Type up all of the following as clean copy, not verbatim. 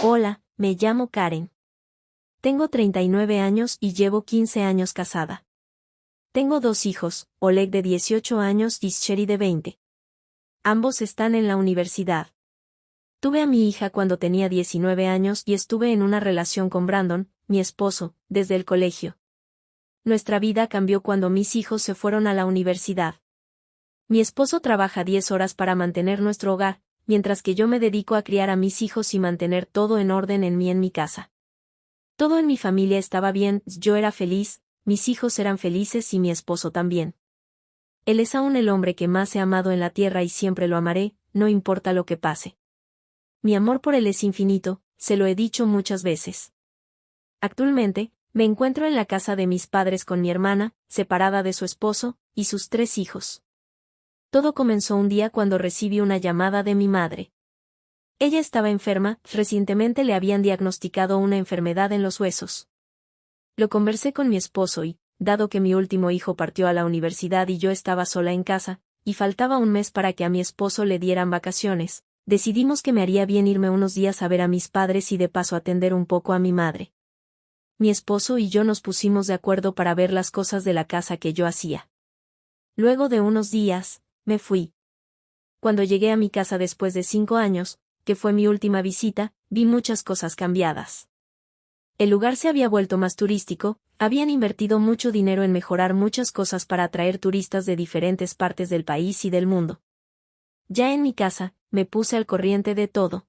Hola, me llamo Karen. Tengo 39 años y llevo 15 años casada. Tengo dos hijos, Oleg de 18 años y Sherry de 20. Ambos están en la universidad. Tuve a mi hija cuando tenía 19 años y estuve en una relación con Brandon, mi esposo, desde el colegio. Nuestra vida cambió cuando mis hijos se fueron a la universidad. Mi esposo trabaja 10 horas para mantener nuestro hogar, mientras que yo me dedico a criar a mis hijos y mantener todo en orden en mi casa. Todo en mi familia estaba bien, yo era feliz, mis hijos eran felices y mi esposo también. Él es aún el hombre que más he amado en la tierra y siempre lo amaré, no importa lo que pase. Mi amor por él es infinito, se lo he dicho muchas veces. Actualmente, me encuentro en la casa de mis padres con mi hermana, separada de su esposo, y sus 3 hijos. Todo comenzó un día cuando recibí una llamada de mi madre. Ella estaba enferma, recientemente le habían diagnosticado una enfermedad en los huesos. Lo conversé con mi esposo y, dado que mi último hijo partió a la universidad y yo estaba sola en casa, y faltaba un mes para que a mi esposo le dieran vacaciones, decidimos que me haría bien irme unos días a ver a mis padres y de paso atender un poco a mi madre. Mi esposo y yo nos pusimos de acuerdo para ver las cosas de la casa que yo hacía. Luego de unos días, me fui. Cuando llegué a mi casa después de 5 años, que fue mi última visita, vi muchas cosas cambiadas. El lugar se había vuelto más turístico, habían invertido mucho dinero en mejorar muchas cosas para atraer turistas de diferentes partes del país y del mundo. Ya en mi casa, me puse al corriente de todo.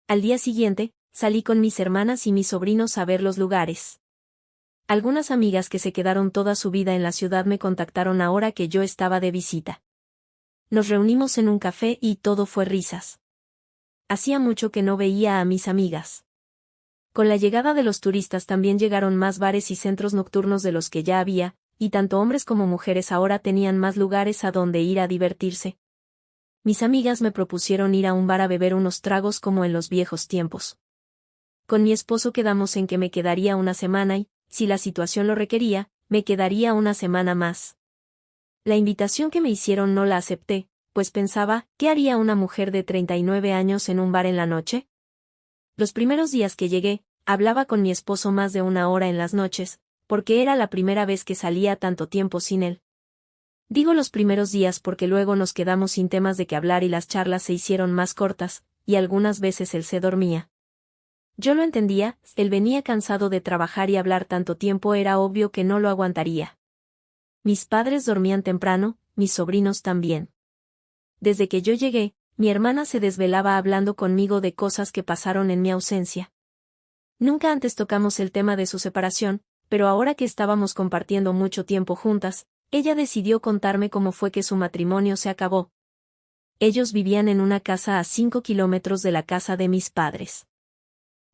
Al día siguiente, salí con mis hermanas y mis sobrinos a ver los lugares. Algunas amigas que se quedaron toda su vida en la ciudad me contactaron ahora que yo estaba de visita. Nos reunimos en un café y todo fue risas. Hacía mucho que no veía a mis amigas. Con la llegada de los turistas también llegaron más bares y centros nocturnos de los que ya había, y tanto hombres como mujeres ahora tenían más lugares a donde ir a divertirse. Mis amigas me propusieron ir a un bar a beber unos tragos como en los viejos tiempos. Con mi esposo quedamos en que me quedaría una semana y, si la situación lo requería, me quedaría una semana más. La invitación que me hicieron no la acepté, pues pensaba, ¿qué haría una mujer de 39 años en un bar en la noche? Los primeros días que llegué, hablaba con mi esposo más de 1 hora en las noches, porque era la primera vez que salía tanto tiempo sin él. Digo los primeros días porque luego nos quedamos sin temas de qué hablar y las charlas se hicieron más cortas, y algunas veces él se dormía. Yo lo entendía, él venía cansado de trabajar y hablar tanto tiempo era obvio que no lo aguantaría. Mis padres dormían temprano, mis sobrinos también. Desde que yo llegué, mi hermana se desvelaba hablando conmigo de cosas que pasaron en mi ausencia. Nunca antes tocamos el tema de su separación, pero ahora que estábamos compartiendo mucho tiempo juntas, ella decidió contarme cómo fue que su matrimonio se acabó. Ellos vivían en una casa a 5 kilómetros de la casa de mis padres.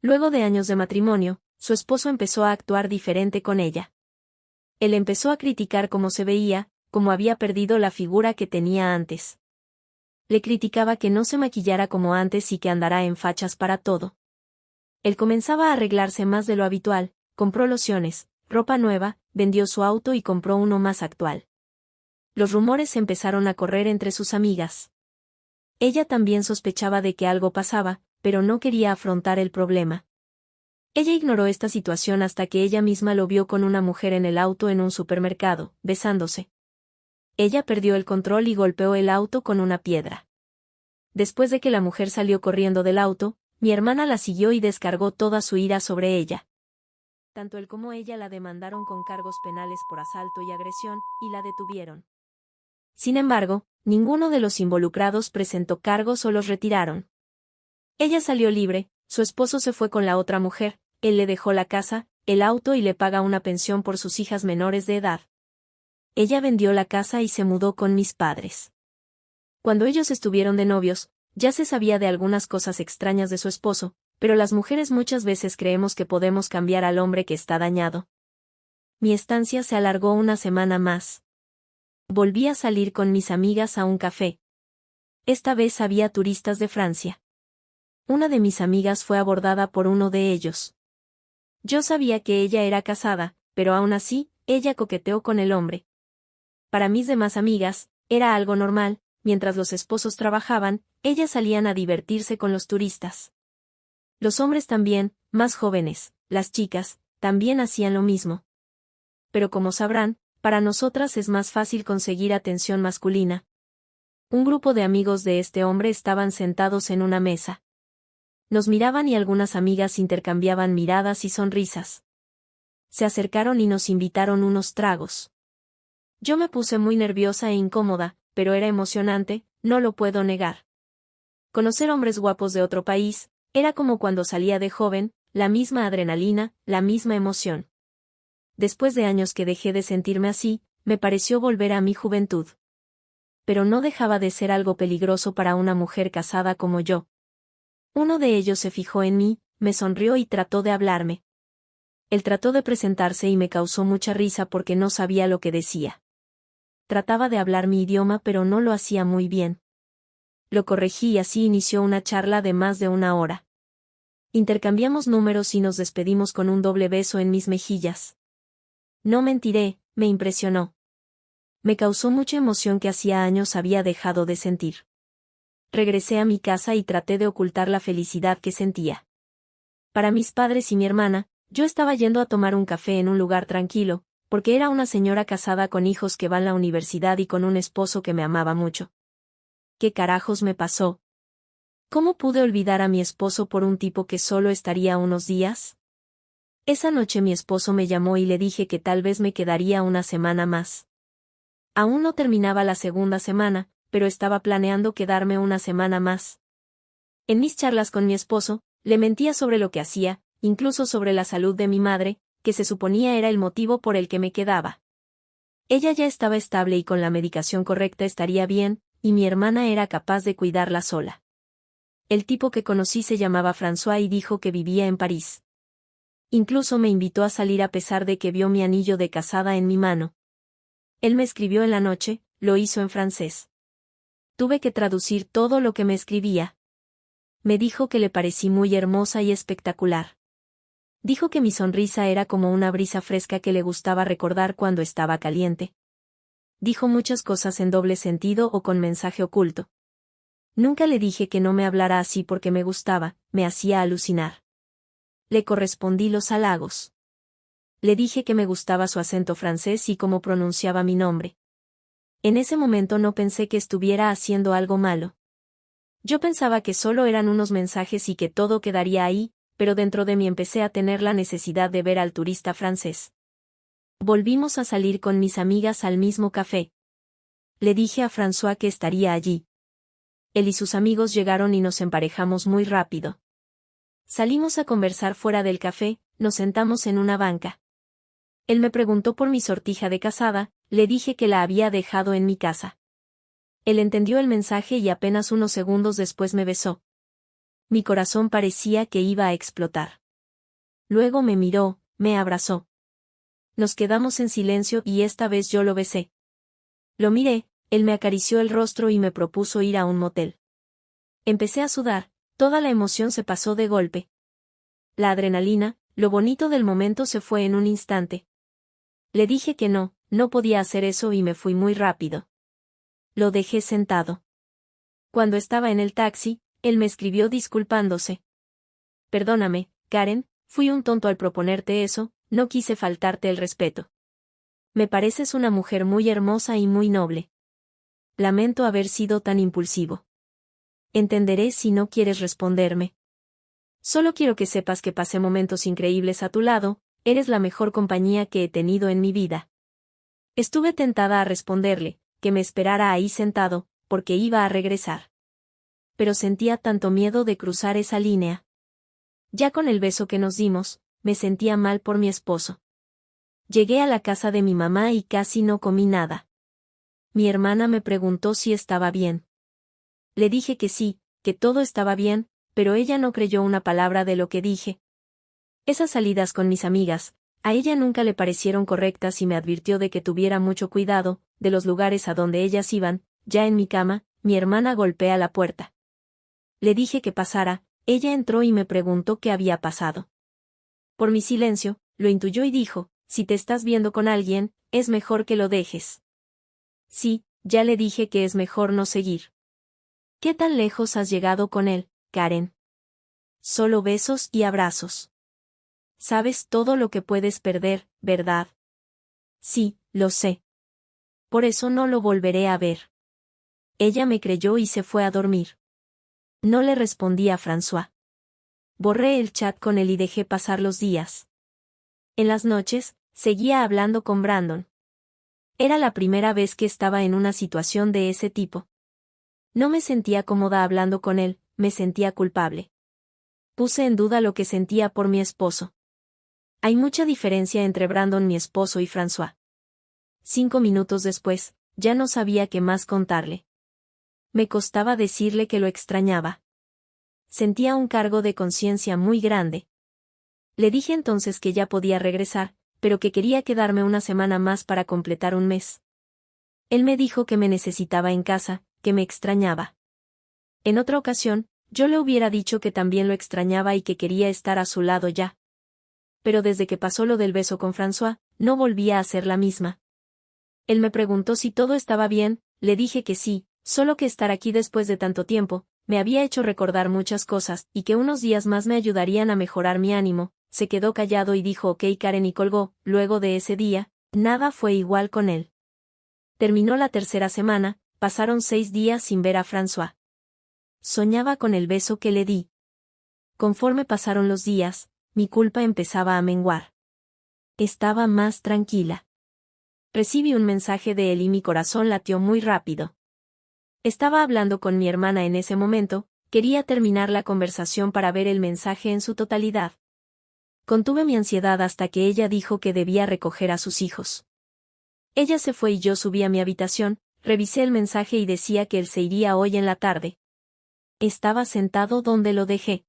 Luego de años de matrimonio, su esposo empezó a actuar diferente con ella. Él empezó a criticar cómo se veía, cómo había perdido la figura que tenía antes. Le criticaba que no se maquillara como antes y que andara en fachas para todo. Él comenzaba a arreglarse más de lo habitual, compró lociones, ropa nueva, vendió su auto y compró uno más actual. Los rumores empezaron a correr entre sus amigas. Ella también sospechaba de que algo pasaba, pero no quería afrontar el problema. Ella ignoró esta situación hasta que ella misma lo vio con una mujer en el auto en un supermercado, besándose. Ella perdió el control y golpeó el auto con una piedra. Después de que la mujer salió corriendo del auto, mi hermana la siguió y descargó toda su ira sobre ella. Tanto él como ella la demandaron con cargos penales por asalto y agresión, y la detuvieron. Sin embargo, ninguno de los involucrados presentó cargos o los retiraron. Ella salió libre, su esposo se fue con la otra mujer, él le dejó la casa, el auto y le paga una pensión por sus hijas menores de edad. Ella vendió la casa y se mudó con mis padres. Cuando ellos estuvieron de novios, ya se sabía de algunas cosas extrañas de su esposo, pero las mujeres muchas veces creemos que podemos cambiar al hombre que está dañado. Mi estancia se alargó una semana más. Volví a salir con mis amigas a un café. Esta vez había turistas de Francia. Una de mis amigas fue abordada por uno de ellos. Yo sabía que ella era casada, pero aún así, ella coqueteó con el hombre. Para mis demás amigas, era algo normal, mientras los esposos trabajaban, ellas salían a divertirse con los turistas. Los hombres también, más jóvenes, las chicas, también hacían lo mismo. Pero como sabrán, para nosotras es más fácil conseguir atención masculina. Un grupo de amigos de este hombre estaban sentados en una mesa. Nos miraban y algunas amigas intercambiaban miradas y sonrisas. Se acercaron y nos invitaron unos tragos. Yo me puse muy nerviosa e incómoda, pero era emocionante, no lo puedo negar. Conocer hombres guapos de otro país, era como cuando salía de joven, la misma adrenalina, la misma emoción. Después de años que dejé de sentirme así, me pareció volver a mi juventud. Pero no dejaba de ser algo peligroso para una mujer casada como yo. Uno de ellos se fijó en mí, me sonrió y trató de hablarme. Él trató de presentarse y me causó mucha risa porque no sabía lo que decía. Trataba de hablar mi idioma pero no lo hacía muy bien. Lo corregí y así inició una charla de más de una hora. Intercambiamos números y nos despedimos con un doble beso en mis mejillas. No mentiré, me impresionó. Me causó mucha emoción que hacía años había dejado de sentir. Regresé a mi casa y traté de ocultar la felicidad que sentía. Para mis padres y mi hermana, yo estaba yendo a tomar un café en un lugar tranquilo, porque era una señora casada con hijos que van a la universidad y con un esposo que me amaba mucho. ¿Qué carajos me pasó? ¿Cómo pude olvidar a mi esposo por un tipo que solo estaría unos días? Esa noche mi esposo me llamó y le dije que tal vez me quedaría una semana más. Aún no terminaba la segunda semana, pero estaba planeando quedarme una semana más. En mis charlas con mi esposo, le mentía sobre lo que hacía, incluso sobre la salud de mi madre, que se suponía era el motivo por el que me quedaba. Ella ya estaba estable y con la medicación correcta estaría bien, y mi hermana era capaz de cuidarla sola. El tipo que conocí se llamaba François y dijo que vivía en París. Incluso me invitó a salir a pesar de que vio mi anillo de casada en mi mano. Él me escribió en la noche, lo hizo en francés. Tuve que traducir todo lo que me escribía. Me dijo que le parecí muy hermosa y espectacular. Dijo que mi sonrisa era como una brisa fresca que le gustaba recordar cuando estaba caliente. Dijo muchas cosas en doble sentido o con mensaje oculto. Nunca le dije que no me hablara así porque me gustaba, me hacía alucinar. Le correspondí los halagos. Le dije que me gustaba su acento francés y cómo pronunciaba mi nombre. En ese momento no pensé que estuviera haciendo algo malo. Yo pensaba que solo eran unos mensajes y que todo quedaría ahí, pero dentro de mí empecé a tener la necesidad de ver al turista francés. Volvimos a salir con mis amigas al mismo café. Le dije a François que estaría allí. Él y sus amigos llegaron y nos emparejamos muy rápido. Salimos a conversar fuera del café, nos sentamos en una banca. Él me preguntó por mi sortija de casada, le dije que la había dejado en mi casa. Él entendió el mensaje y apenas unos segundos después me besó. Mi corazón parecía que iba a explotar. Luego me miró, me abrazó. Nos quedamos en silencio y esta vez yo lo besé. Lo miré, él me acarició el rostro y me propuso ir a un motel. Empecé a sudar, toda la emoción se pasó de golpe. La adrenalina, lo bonito del momento se fue en un instante. Le dije que no, no podía hacer eso y me fui muy rápido. Lo dejé sentado. Cuando estaba en el taxi, él me escribió disculpándose. Perdóname, Karen, fui un tonto al proponerte eso, no quise faltarte el respeto. Me pareces una mujer muy hermosa y muy noble. Lamento haber sido tan impulsivo. Entenderé si no quieres responderme. Solo quiero que sepas que pasé momentos increíbles a tu lado, eres la mejor compañía que he tenido en mi vida. Estuve tentada a responderle, que me esperara ahí sentado, porque iba a regresar. Pero sentía tanto miedo de cruzar esa línea. Ya con el beso que nos dimos, me sentía mal por mi esposo. Llegué a la casa de mi mamá y casi no comí nada. Mi hermana me preguntó si estaba bien. Le dije que sí, que todo estaba bien, pero ella no creyó una palabra de lo que dije. Esas salidas con mis amigas, a ella nunca le parecieron correctas y me advirtió de que tuviera mucho cuidado, de los lugares a donde ellas iban. Ya en mi cama, mi hermana golpea la puerta. Le dije que pasara, ella entró y me preguntó qué había pasado. Por mi silencio, lo intuyó y dijo, si te estás viendo con alguien, es mejor que lo dejes. Sí, ya le dije que es mejor no seguir. ¿Qué tan lejos has llegado con él, Karen? solo besos y abrazos. Sabes todo lo que puedes perder, ¿verdad? Sí, lo sé. Por eso no lo volveré a ver. Ella me creyó y se fue a dormir. No le respondí a François. Borré el chat con él y dejé pasar los días. En las noches, seguía hablando con Brandon. Era la primera vez que estaba en una situación de ese tipo. No me sentía cómoda hablando con él, me sentía culpable. Puse en duda lo que sentía por mi esposo. Hay mucha diferencia entre Brandon, mi esposo, y François. 5 minutos después, ya no sabía qué más contarle. Me costaba decirle que lo extrañaba. Sentía un cargo de conciencia muy grande. Le dije entonces que ya podía regresar, pero que quería quedarme una semana más para completar un mes. Él me dijo que me necesitaba en casa, que me extrañaba. En otra ocasión, yo le hubiera dicho que también lo extrañaba y que quería estar a su lado ya. Pero desde que pasó lo del beso con François, no volvía a ser la misma. Él me preguntó si todo estaba bien, le dije que sí, solo que estar aquí después de tanto tiempo, me había hecho recordar muchas cosas, y que unos días más me ayudarían a mejorar mi ánimo. Se quedó callado y dijo ok Karen y colgó. Luego de ese día, nada fue igual con él. Terminó la tercera semana, pasaron 6 días sin ver a François. Soñaba con el beso que le di. Conforme pasaron los días, mi culpa empezaba a menguar. Estaba más tranquila. Recibí un mensaje de él y mi corazón latió muy rápido. Estaba hablando con mi hermana en ese momento, quería terminar la conversación para ver el mensaje en su totalidad. Contuve mi ansiedad hasta que ella dijo que debía recoger a sus hijos. Ella se fue y yo subí a mi habitación, revisé el mensaje y decía que él se iría hoy en la tarde. Estaba sentado donde lo dejé.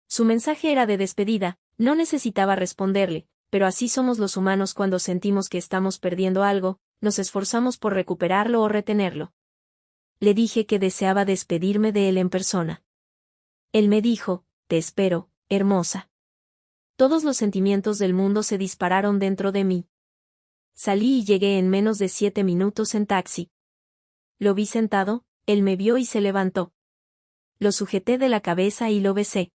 Su mensaje era de despedida, no necesitaba responderle, pero así somos los humanos cuando sentimos que estamos perdiendo algo, nos esforzamos por recuperarlo o retenerlo. Le dije que deseaba despedirme de él en persona. Él me dijo, te espero, hermosa. Todos los sentimientos del mundo se dispararon dentro de mí. Salí y llegué en menos de 7 minutos en taxi. Lo vi sentado, él me vio y se levantó. Lo sujeté de la cabeza y lo besé.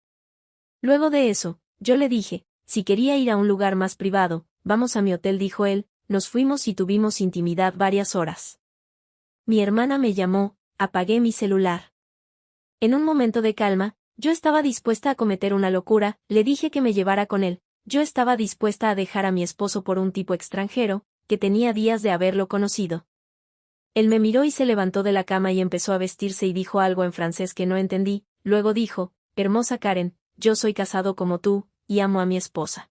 Luego de eso, yo le dije, si quería ir a un lugar más privado, vamos a mi hotel, dijo él. Nos fuimos y tuvimos intimidad varias horas. Mi hermana me llamó, apagué mi celular. En un momento de calma, yo estaba dispuesta a cometer una locura, le dije que me llevara con él. Yo estaba dispuesta a dejar a mi esposo por un tipo extranjero, que tenía días de haberlo conocido. Él me miró y se levantó de la cama y empezó a vestirse y dijo algo en francés que no entendí. Luego dijo, hermosa Karen, yo soy casado como tú, y amo a mi esposa.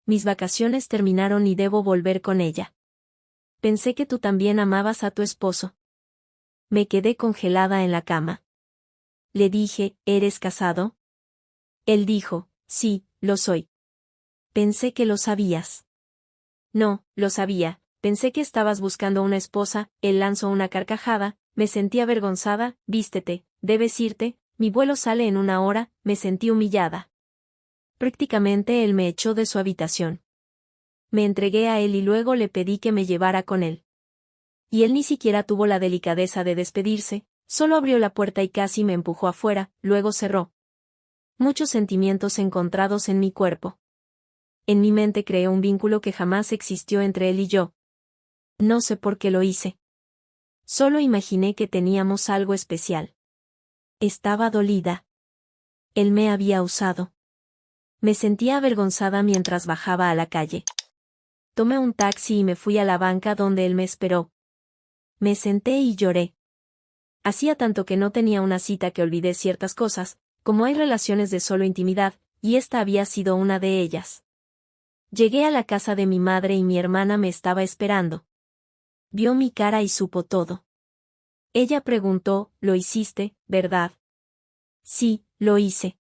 Mis vacaciones terminaron y debo volver con ella. Pensé que tú también amabas a tu esposo. Me quedé congelada en la cama. Le dije, ¿eres casado? Él dijo, sí, lo soy. Pensé que lo sabías. No, lo sabía, pensé que estabas buscando una esposa. Él lanzó una carcajada, me sentí avergonzada. Vístete, debes irte, mi vuelo sale en 1 hora. Me sentí humillada. Prácticamente él me echó de su habitación. Me entregué a él y luego le pedí que me llevara con él. Y él ni siquiera tuvo la delicadeza de despedirse, solo abrió la puerta y casi me empujó afuera, luego cerró. Muchos sentimientos encontrados en mi cuerpo. En mi mente creé un vínculo que jamás existió entre él y yo. No sé por qué lo hice. Solo imaginé que teníamos algo especial. Estaba dolida. Él me había usado. Me sentía avergonzada mientras bajaba a la calle. Tomé un taxi y me fui a la banca donde él me esperó. Me senté y lloré. Hacía tanto que no tenía una cita que olvidé ciertas cosas, como hay relaciones de solo intimidad, y esta había sido una de ellas. Llegué a la casa de mi madre y mi hermana me estaba esperando. Vio mi cara y supo todo. Ella preguntó, ¿lo hiciste, verdad? Sí, lo hice.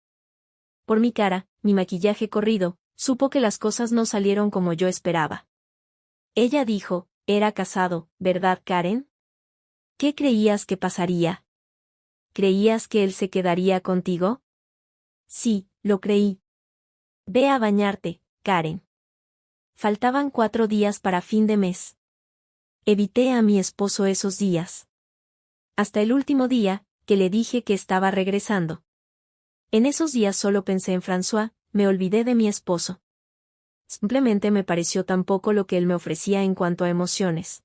Por mi cara, mi maquillaje corrido, supo que las cosas no salieron como yo esperaba. Ella dijo, era casado, ¿verdad, Karen? ¿Qué creías que pasaría? ¿Creías que él se quedaría contigo? Sí, lo creí. Ve a bañarte, Karen. Faltaban 4 días para fin de mes. Evité a mi esposo esos días. Hasta el último día, que le dije que estaba regresando. En esos días solo pensé en François, me olvidé de mi esposo. Simplemente me pareció tan poco lo que él me ofrecía en cuanto a emociones.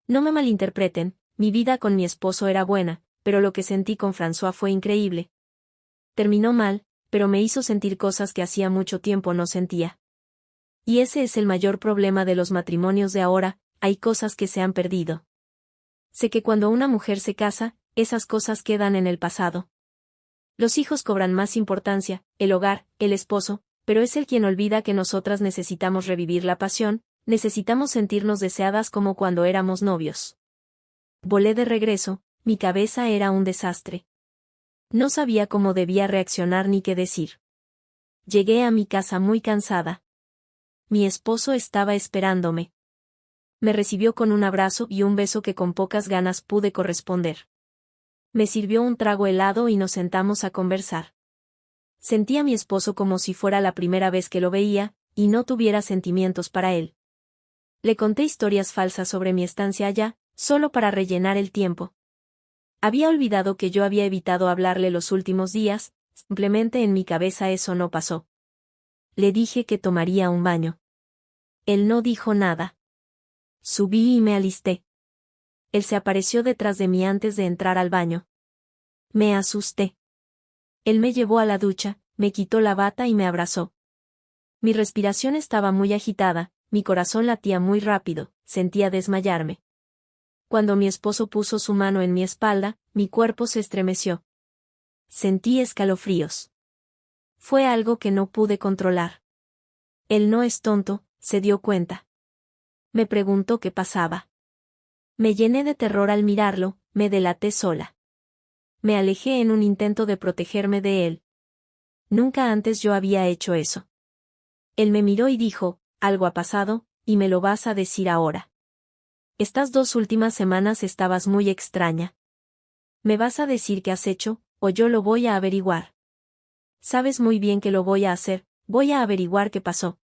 No me malinterpreten, mi vida con mi esposo era buena, pero lo que sentí con François fue increíble. Terminó mal, pero me hizo sentir cosas que hacía mucho tiempo no sentía. Y ese es el mayor problema de los matrimonios de ahora, hay cosas que se han perdido. Sé que cuando una mujer se casa, esas cosas quedan en el pasado. Los hijos cobran más importancia, el hogar, el esposo, pero es él quien olvida que nosotras necesitamos revivir la pasión, necesitamos sentirnos deseadas como cuando éramos novios. Volé de regreso, mi cabeza era un desastre. No sabía cómo debía reaccionar ni qué decir. Llegué a mi casa muy cansada. Mi esposo estaba esperándome. Me recibió con un abrazo y un beso que con pocas ganas pude corresponder. Me sirvió un trago helado y nos sentamos a conversar. Sentí a mi esposo como si fuera la primera vez que lo veía, y no tuviera sentimientos para él. Le conté historias falsas sobre mi estancia allá, solo para rellenar el tiempo. Había olvidado que yo había evitado hablarle los últimos días, simplemente en mi cabeza eso no pasó. Le dije que tomaría un baño. Él no dijo nada. Subí y me alisté. Él se apareció detrás de mí antes de entrar al baño. Me asusté. Él me llevó a la ducha, me quitó la bata y me abrazó. Mi respiración estaba muy agitada, mi corazón latía muy rápido, sentía desmayarme. Cuando mi esposo puso su mano en mi espalda, mi cuerpo se estremeció. Sentí escalofríos. Fue algo que no pude controlar. Él no es tonto, se dio cuenta. Me preguntó qué pasaba. Me llené de terror al mirarlo, me delaté sola. Me alejé en un intento de protegerme de él. Nunca antes yo había hecho eso. Él me miró y dijo, algo ha pasado, y me lo vas a decir ahora. Estas 2 últimas semanas estabas muy extraña. Me vas a decir qué has hecho, o yo lo voy a averiguar. Sabes muy bien que lo voy a hacer, voy a averiguar qué pasó.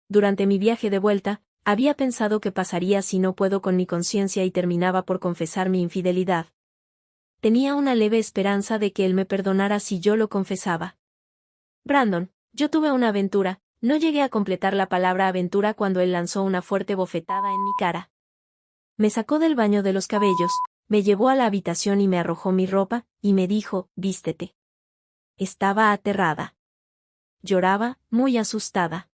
Durante mi viaje de vuelta, había pensado qué pasaría si no puedo con mi conciencia y terminaba por confesar mi infidelidad. Tenía una leve esperanza de que él me perdonara si yo lo confesaba. Brandon, yo tuve una aventura, no llegué a completar la palabra aventura cuando él lanzó una fuerte bofetada en mi cara. Me sacó del baño de los cabellos, me llevó a la habitación y me arrojó mi ropa, y me dijo, vístete. Estaba aterrada. Lloraba, muy asustada.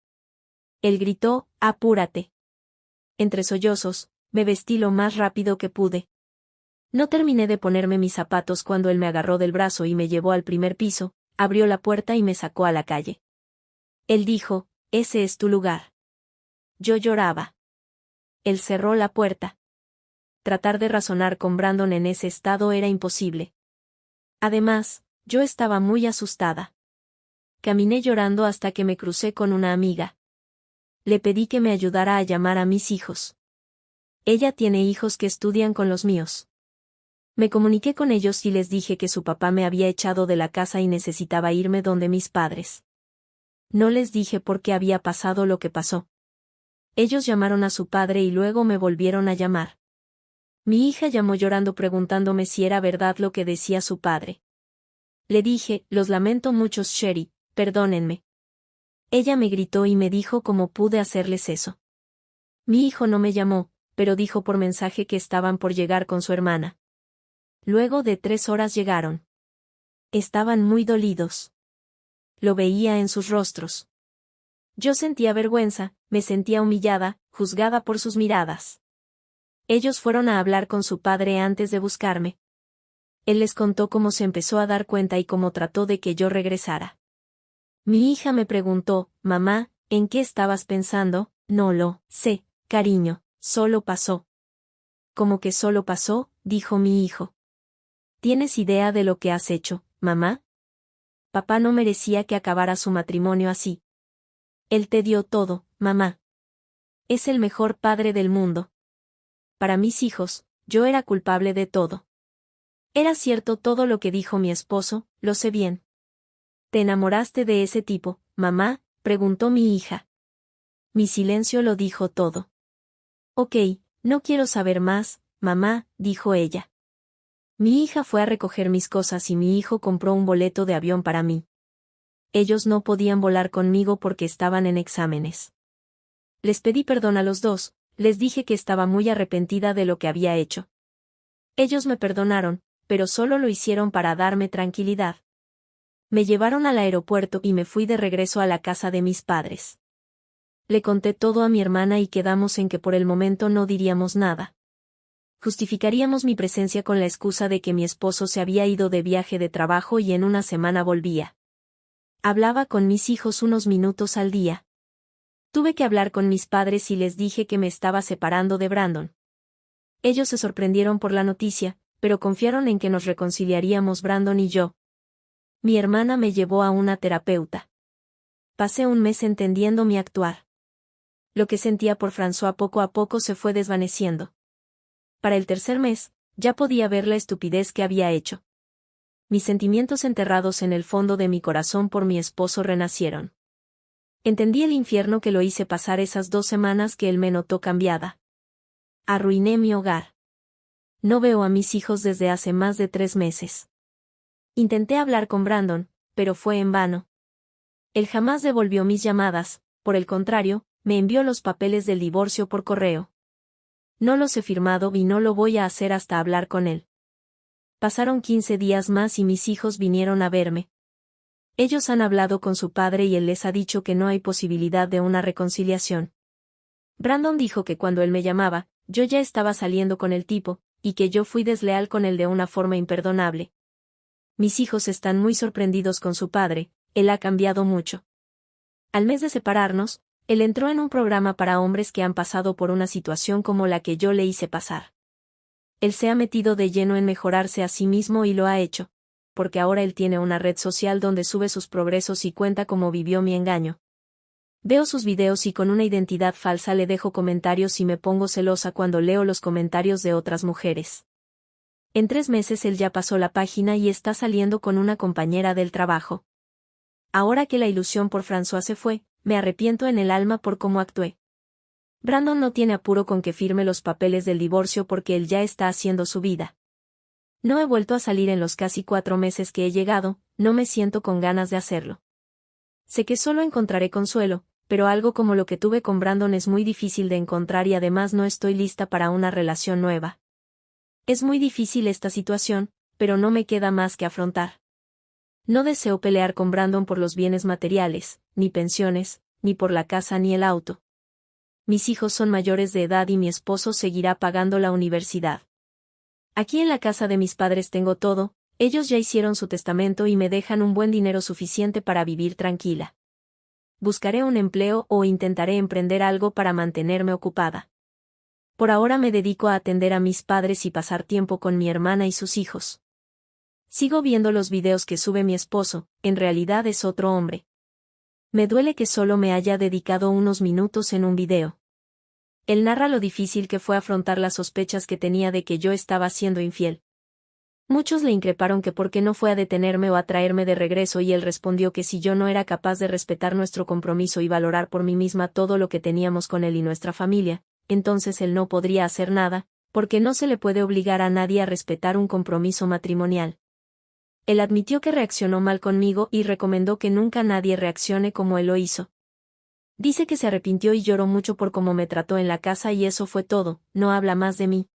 Él gritó, apúrate. Entre sollozos, me vestí lo más rápido que pude. No terminé de ponerme mis zapatos cuando él me agarró del brazo y me llevó al primer piso, abrió la puerta y me sacó a la calle. Él dijo, ese es tu lugar. Yo lloraba. Él cerró la puerta. Tratar de razonar con Brandon en ese estado era imposible. Además, yo estaba muy asustada. Caminé llorando hasta que me crucé con una amiga. Le pedí que me ayudara a llamar a mis hijos. Ella tiene hijos que estudian con los míos. Me comuniqué con ellos y les dije que su papá me había echado de la casa y necesitaba irme donde mis padres. No les dije por qué había pasado lo que pasó. Ellos llamaron a su padre y luego me volvieron a llamar. Mi hija llamó llorando preguntándome si era verdad lo que decía su padre. Le dije, los lamento mucho, Sherry, perdónenme. Ella me gritó y me dijo cómo pude hacerles eso. Mi hijo no me llamó, pero dijo por mensaje que estaban por llegar con su hermana. Luego de 3 horas llegaron. Estaban muy dolidos. Lo veía en sus rostros. Yo sentía vergüenza, me sentía humillada, juzgada por sus miradas. Ellos fueron a hablar con su padre antes de buscarme. Él les contó cómo se empezó a dar cuenta y cómo trató de que yo regresara. Mi hija me preguntó, mamá, ¿en qué estabas pensando? No lo sé, cariño, solo pasó. ¿Cómo que solo pasó? Dijo mi hijo. ¿Tienes idea de lo que has hecho, mamá? Papá no merecía que acabara su matrimonio así. Él te dio todo, mamá. Es el mejor padre del mundo. Para mis hijos, yo era culpable de todo. Era cierto todo lo que dijo mi esposo, lo sé bien. ¿Te enamoraste de ese tipo, mamá? Preguntó mi hija. Mi silencio lo dijo todo. Ok, no quiero saber más, mamá, dijo ella. Mi hija fue a recoger mis cosas y mi hijo compró un boleto de avión para mí. Ellos no podían volar conmigo porque estaban en exámenes. Les pedí perdón a los dos, les dije que estaba muy arrepentida de lo que había hecho. Ellos me perdonaron, pero solo lo hicieron para darme tranquilidad. Me llevaron al aeropuerto y me fui de regreso a la casa de mis padres. Le conté todo a mi hermana y quedamos en que por el momento no diríamos nada. Justificaríamos mi presencia con la excusa de que mi esposo se había ido de viaje de trabajo y en una semana volvía. Hablaba con mis hijos unos minutos al día. Tuve que hablar con mis padres y les dije que me estaba separando de Brandon. Ellos se sorprendieron por la noticia, pero confiaron en que nos reconciliaríamos Brandon y yo. Mi hermana me llevó a una terapeuta. Pasé un mes entendiendo mi actuar. Lo que sentía por François poco a poco se fue desvaneciendo. Para el tercer mes, ya podía ver la estupidez que había hecho. Mis sentimientos enterrados en el fondo de mi corazón por mi esposo renacieron. Entendí el infierno que lo hice pasar esas 2 semanas que él me notó cambiada. Arruiné mi hogar. No veo a mis hijos desde hace más de 3 meses. Intenté hablar con Brandon, pero fue en vano. Él jamás devolvió mis llamadas, por el contrario, me envió los papeles del divorcio por correo. No los he firmado y no lo voy a hacer hasta hablar con él. Pasaron 15 días más y mis hijos vinieron a verme. Ellos han hablado con su padre y él les ha dicho que no hay posibilidad de una reconciliación. Brandon dijo que cuando él me llamaba, yo ya estaba saliendo con el tipo, y que yo fui desleal con él de una forma imperdonable. Mis hijos están muy sorprendidos con su padre, él ha cambiado mucho. Al mes de separarnos, él entró en un programa para hombres que han pasado por una situación como la que yo le hice pasar. Él se ha metido de lleno en mejorarse a sí mismo y lo ha hecho, porque ahora él tiene una red social donde sube sus progresos y cuenta cómo vivió mi engaño. Veo sus videos y con una identidad falsa le dejo comentarios y me pongo celosa cuando leo los comentarios de otras mujeres. En 3 meses él ya pasó la página y está saliendo con una compañera del trabajo. Ahora que la ilusión por François se fue, me arrepiento en el alma por cómo actué. Brandon no tiene apuro con que firme los papeles del divorcio porque él ya está haciendo su vida. No he vuelto a salir en los casi 4 meses que he llegado, no me siento con ganas de hacerlo. Sé que solo encontraré consuelo, pero algo como lo que tuve con Brandon es muy difícil de encontrar y además no estoy lista para una relación nueva. Es muy difícil esta situación, pero no me queda más que afrontar. No deseo pelear con Brandon por los bienes materiales, ni pensiones, ni por la casa ni el auto. Mis hijos son mayores de edad y mi esposo seguirá pagando la universidad. Aquí en la casa de mis padres tengo todo, ellos ya hicieron su testamento y me dejan un buen dinero suficiente para vivir tranquila. Buscaré un empleo o intentaré emprender algo para mantenerme ocupada. Por ahora me dedico a atender a mis padres y pasar tiempo con mi hermana y sus hijos. Sigo viendo los videos que sube mi esposo, en realidad es otro hombre. Me duele que solo me haya dedicado unos minutos en un video. Él narra lo difícil que fue afrontar las sospechas que tenía de que yo estaba siendo infiel. Muchos le increparon que por qué no fue a detenerme o a traerme de regreso y él respondió que si yo no era capaz de respetar nuestro compromiso y valorar por mí misma todo lo que teníamos con él y nuestra familia, entonces él no podría hacer nada, porque no se le puede obligar a nadie a respetar un compromiso matrimonial. Él admitió que reaccionó mal conmigo y recomendó que nunca nadie reaccione como él lo hizo. Dice que se arrepintió y lloró mucho por cómo me trató en la casa y eso fue todo, no habla más de mí.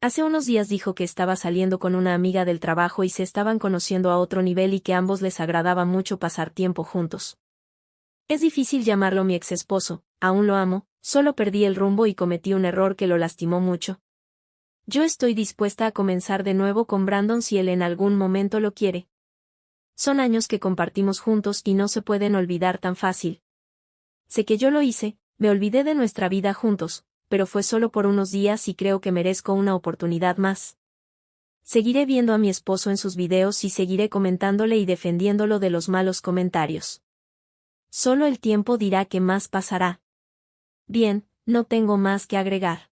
Hace unos días dijo que estaba saliendo con una amiga del trabajo y se estaban conociendo a otro nivel y que a ambos les agradaba mucho pasar tiempo juntos. Es difícil llamarlo mi exesposo, aún lo amo, solo perdí el rumbo y cometí un error que lo lastimó mucho. Yo estoy dispuesta a comenzar de nuevo con Brandon si él en algún momento lo quiere. Son años que compartimos juntos y no se pueden olvidar tan fácil. Sé que yo lo hice, me olvidé de nuestra vida juntos, pero fue solo por unos días y creo que merezco una oportunidad más. Seguiré viendo a mi esposo en sus videos y seguiré comentándole y defendiéndolo de los malos comentarios. Solo el tiempo dirá qué más pasará. Bien, no tengo más que agregar.